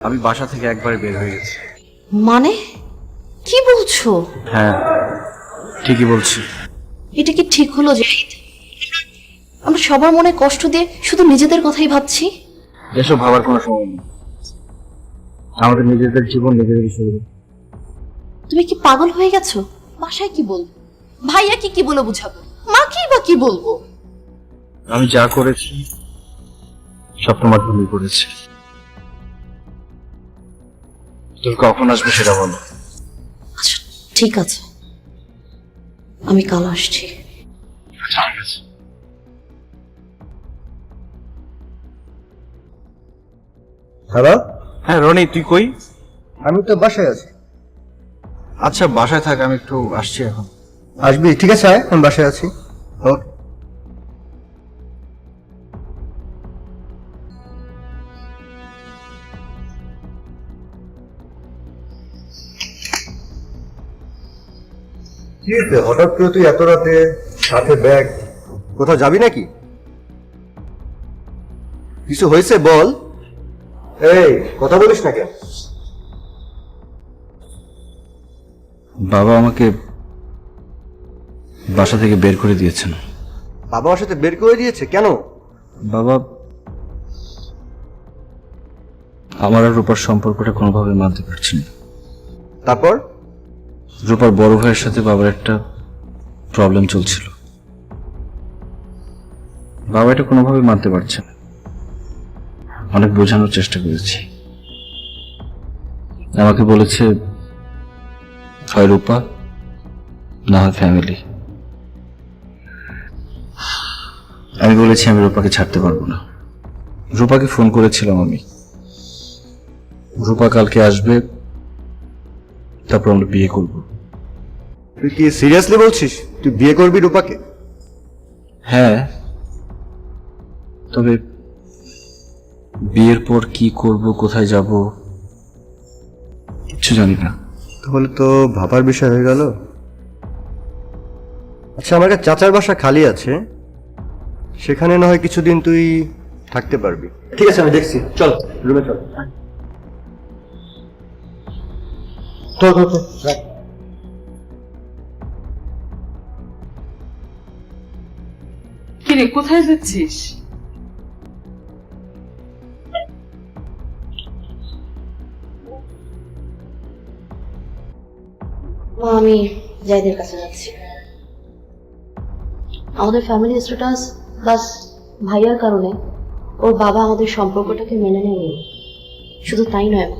আমি বাসা থেকে একবারে বের হয়ে গেছি। মানে কি বলছো? হ্যাঁ, ঠিকই বলছি। এটা কি ঠিক হলো জাহিদ? আমরা সবার মনে কষ্ট দিয়ে শুধু নিজেদের কথাই ভাবছি। এসব ভাবার কোনো সময় নেই। আমাদের নিজেদের জীবন নিজেদের শুরু। তুমি কি পাগল হয়ে গেছো? বাসায় কি বলবো, ভাইয়া কি বলে বুঝাবো, মাকেই বা কি বলবো? আমি যা করেছি সব তোমার জন্যই করেছি। তুমি কখন আসবে সেটা বলো। আচ্ছা ঠিক আছে, আমি কাল আসছি। হ্যালো, হ্যাঁ রনি, তুই কই? আমি তো বাসায় আছি। আচ্ছা বাসায় থাক, আমি একটু আসছি এখন। আসবি? ঠিক আছে, আয়, আমি বাসায় আছি। ওকে। কি হয়েছে হঠাৎ করে তুই এত রাতে সাথে ব্যাগ? কোথাও যাবি নাকি? কিছু হয়েছে বল। এই কথা বলিস না কেন? বাবা আমাকে বাসা থেকে বের করে দিয়েছেন। বাবা আমার সাথে বের করে দিয়েছে কেন? বাবা আমার আর রূপার সম্পর্কটা কোনোভাবে মানতে পারছেন না। তারপর? রূপার বড় ভাইয়ের সাথে বাবার একটা প্রবলেম চলছিল। বাবা এটা কোনোভাবে মানতে পারছে না। অনেক বোঝানোর চেষ্টা করেছি। আমাকে বলেছে হয় রূপা না হয় ফ্যামিলি। আমি বলেছি আমি রূপাকে ছাড়তে পারবো না। রূপাকে ফোন করেছিলাম আমি। রূপা কালকে আসবে, তারপর আমরা বিয়ে করব। তুই কি সিরিয়াসলি বলছিস তুই বিয়ে করবি রূপাকে? হ্যাঁ, তবে বিয়ের পর কি করব, কোথায় যাব কিছু জানি না। তাহলে তো ভাবার বিষয় হয়ে গেল। আচ্ছা, আমার একটা চাচার বাসা খালি আছে, সেখানে না হয় কিছুদিন তুই থাকতে পারবি। ঠিক আছে, আমি দেখছি, চল রুমে চল। রাখ। কিরে কোথায় যাচ্ছিস? মা, আমি জাহিদের কাছে যাচ্ছি। আমাদের ফ্যামিলি স্ট্যাটাস বাস ভাইয়ার কারণে ওর বাবা আমাদের সম্পর্কটাকে মেনে নেয়নি। শুধু তাই নয় মা,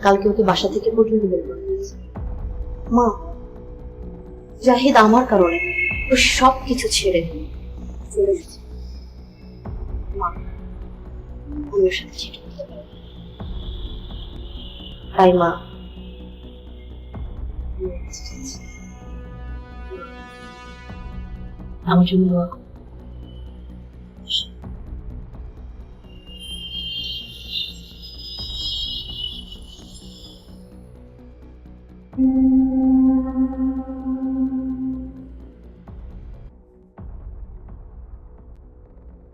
কালকে ওকে বাসা থেকে পর্যন্ত বের করে দিয়েছে। মা, জাহিদ আমার কারণে ওর সব কিছু ছেড়ে চলে গেছে। মা, আমি ওর সাথে চিট করতে পারি না। তাই মা, আমি ওর কাছে যাচ্ছি। আমার জন্য দোয়া করো।